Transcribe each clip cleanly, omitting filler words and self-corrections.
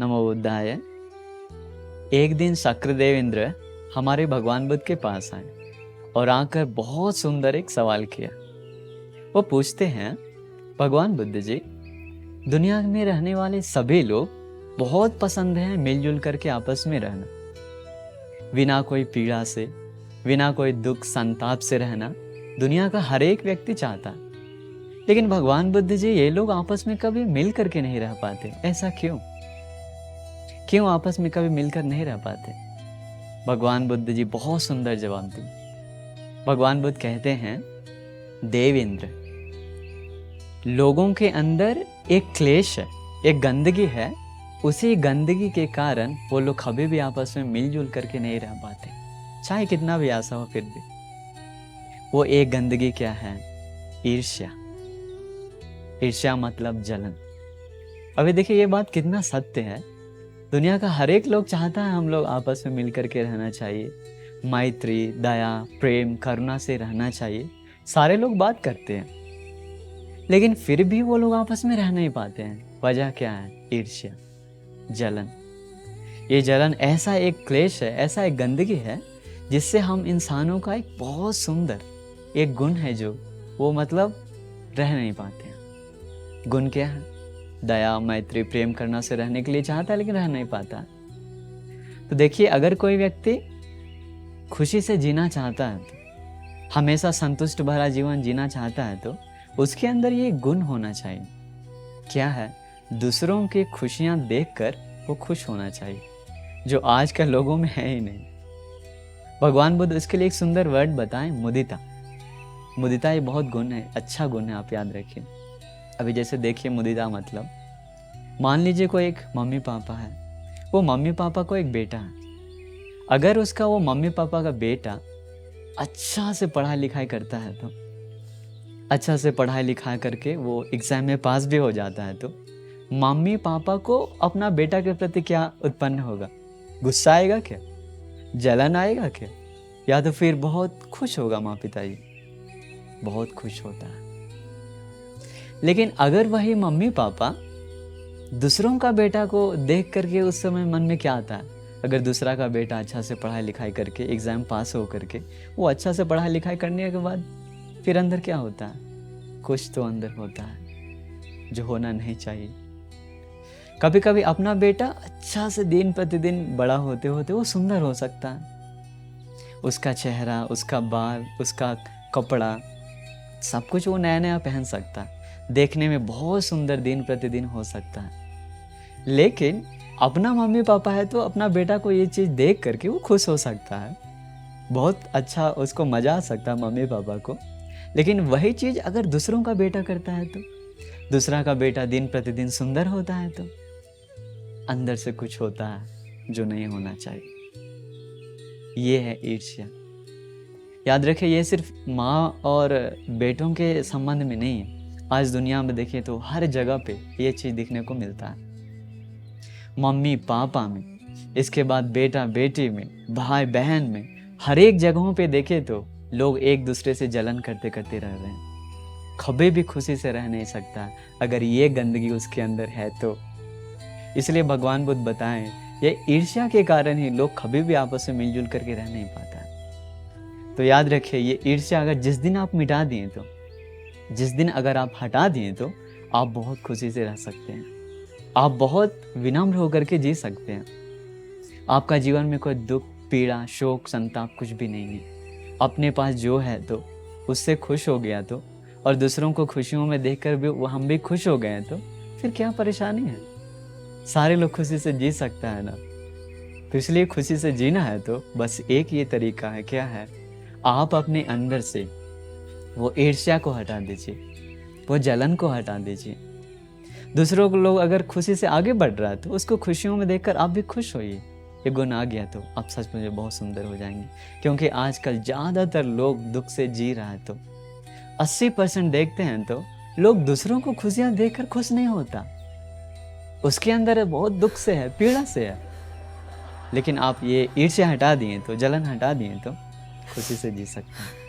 नमो बुद्धाय। एक दिन शक्रदेव इंद्र हमारे भगवान बुद्ध के पास आए और आकर बहुत सुंदर एक सवाल किया। वो पूछते हैं, भगवान बुद्ध जी, दुनिया में रहने वाले सभी लोग बहुत पसंद है मिलजुल करके आपस में रहना, बिना कोई पीड़ा से, बिना कोई दुख संताप से रहना दुनिया का हर एक व्यक्ति चाहता है। लेकिन भगवान बुद्ध जी, ये लोग आपस में कभी मिल करके नहीं रह पाते, ऐसा क्यों? क्यों आपस में कभी मिलकर नहीं रह पाते? भगवान बुद्ध जी बहुत सुंदर जवाब दिए। भगवान बुद्ध कहते हैं, देवेंद्र, लोगों के अंदर एक क्लेश है, एक गंदगी है। उसी गंदगी के कारण वो लोग कभी भी आपस में मिलजुल करके नहीं रह पाते, चाहे कितना भी आशा हो फिर भी। वो एक गंदगी क्या है? ईर्ष्या। ईर्ष्या मतलब जलन। अभी देखिए ये बात कितना सत्य है। दुनिया का हर एक लोग चाहता है हम लोग आपस में मिलकर के रहना चाहिए, मैत्री, दया, प्रेम, करुणा से रहना चाहिए। सारे लोग बात करते हैं, लेकिन फिर भी वो लोग आपस में रह नहीं पाते हैं। वजह क्या है? ईर्ष्या, जलन। ये जलन ऐसा एक क्लेश है, ऐसा एक गंदगी है, जिससे हम इंसानों का एक बहुत सुंदर एक गुण है, जो वो मतलब रह नहीं पाते हैं। गुण क्या है? दया, मैत्री, प्रेम करना से रहने के लिए चाहता है, लेकिन रह नहीं पाता। तो देखिए, अगर कोई व्यक्ति खुशी से जीना चाहता है, तो हमेशा संतुष्ट भरा जीवन जीना चाहता है, तो उसके अंदर ये गुण होना चाहिए। क्या है? दूसरों की खुशियां देखकर वो खुश होना चाहिए, जो आजकल लोगों में है ही नहीं। भगवान बुद्ध इसके लिए एक सुंदर वर्ड बताएं, मुदिता। मुदिता ये बहुत गुण है, अच्छा गुण है, आप याद रखिए। अभी जैसे देखिए, मुदिता मतलब, मान लीजिए कोई एक मम्मी पापा है, वो मम्मी पापा को एक बेटा है। अगर उसका वो मम्मी पापा का बेटा अच्छा से पढ़ाई लिखाई करता है, तो अच्छा से पढ़ाई लिखाई करके वो एग्जाम में पास भी हो जाता है, तो मम्मी पापा को अपना बेटा के प्रति क्या उत्पन्न होगा? गुस्सा आएगा क्या? जलन आएगा क्या? या तो फिर बहुत खुश होगा? माँ पिताजी बहुत खुश होता है। लेकिन अगर वही मम्मी पापा दूसरों का बेटा को देख करके, उस समय मन में क्या आता है? अगर दूसरा का बेटा अच्छा से पढ़ाई लिखाई करके एग्जाम पास हो करके, वो अच्छा से पढ़ाई लिखाई करने के बाद फिर अंदर क्या होता है? कुछ तो अंदर होता है जो होना नहीं चाहिए। कभी कभी अपना बेटा अच्छा से दिन प्रतिदिन बड़ा होते होते वो सुंदर हो सकता है। उसका चेहरा, उसका बाल, उसका कपड़ा, सब कुछ वो नया नया पहन सकता है, देखने में बहुत सुंदर दिन प्रतिदिन हो सकता है। लेकिन अपना मम्मी पापा है, तो अपना बेटा को ये चीज़ देख करके वो खुश हो सकता है, बहुत अच्छा उसको मजा आ सकता है मम्मी पापा को। लेकिन वही चीज़ अगर दूसरों का बेटा करता है, तो दूसरा का बेटा दिन प्रतिदिन सुंदर होता है, तो अंदर से कुछ होता है जो नहीं होना चाहिए। ये है ईर्ष्या। याद रखिए, ये सिर्फ माँ और बेटों के संबंध में नहीं है। आज दुनिया में देखिए तो हर जगह पे ये चीज़ दिखने को मिलता है। मम्मी पापा में, इसके बाद बेटा बेटी में, भाई बहन में, हर एक जगहों पे देखे तो लोग एक दूसरे से जलन करते करते रह रहे हैं। कभी भी खुशी से रह नहीं सकता अगर ये गंदगी उसके अंदर है तो। इसलिए भगवान बुद्ध बताएं, ये ईर्ष्या के कारण ही लोग कभी भी आपस में मिलजुल करके रह नहीं पाता। तो याद रखिए, ये ईर्ष्या अगर जिस दिन आप मिटा दिए, तो जिस दिन अगर आप हटा दिए, तो आप बहुत खुशी से रह सकते हैं। आप बहुत विनम्र होकर के जी सकते हैं। आपका जीवन में कोई दुख, पीड़ा, शोक, संताप कुछ भी नहीं है। अपने पास जो है तो उससे खुश हो गया, तो और दूसरों को खुशियों में देखकर भी वो हम भी खुश हो गए, तो फिर क्या परेशानी है? सारे लोग खुशी से जी सकता है ना। तो इसलिए खुशी से जीना है तो बस एक ये तरीका है। क्या है? आप अपने अंदर से वो ईर्ष्या को हटा दीजिए, वो जलन को हटा दीजिए। दूसरों को लोग अगर खुशी से आगे बढ़ रहा है, तो उसको खुशियों में देखकर आप भी खुश होइए। ये गुण आ गया तो आप सच में बहुत सुंदर हो जाएंगे। क्योंकि आजकल ज़्यादातर लोग दुख से जी रहा है, तो 80% देखते हैं तो लोग दूसरों को खुशियाँ देखकर खुश नहीं होता। उसके अंदर बहुत दुख से है, पीड़ा से है। लेकिन आप ये ईर्ष्या हटा दिए, तो जलन हटा दिए, तो खुशी से जी सकते हैं।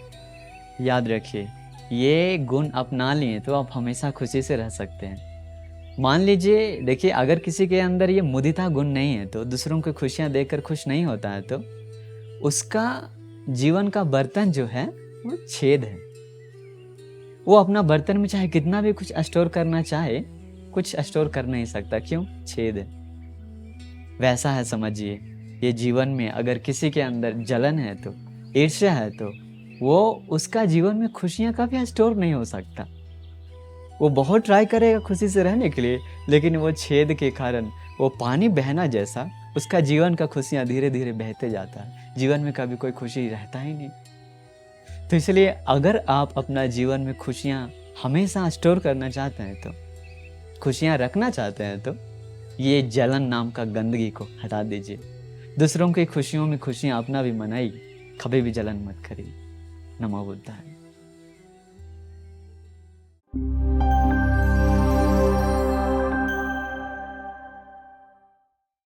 याद रखिए, ये गुण अपना लिए तो आप हमेशा खुशी से रह सकते हैं। मान लीजिए, देखिए, अगर किसी के अंदर ये मुदिता गुण नहीं है, तो दूसरों को खुशियाँ देकर खुश नहीं होता है, तो उसका जीवन का बर्तन जो है वो छेद है। वो अपना बर्तन में चाहे कितना भी कुछ स्टोर करना चाहे, कुछ स्टोर कर नहीं सकता। क्यों? छेद है। वैसा है, समझिए, ये जीवन में अगर किसी के अंदर जलन है, तो ईर्ष्या है, तो वो उसका जीवन में खुशियाँ कभी स्टोर नहीं हो सकता। वो बहुत ट्राई करेगा खुशी से रहने के लिए, लेकिन वो छेद के कारण, वो पानी बहना जैसा, उसका जीवन का खुशियाँ धीरे धीरे बहते जाता है। जीवन में कभी कोई खुशी रहता ही नहीं। तो इसलिए अगर आप अपना जीवन में खुशियाँ हमेशा स्टोर करना चाहते हैं, तो खुशियाँ रखना चाहते हैं, तो ये जलन नाम का गंदगी को हटा दीजिए। दूसरों की खुशियों में खुशियाँ अपना भी मनाइए, कभी भी जलन मत करिए। नमो बुद्धाय।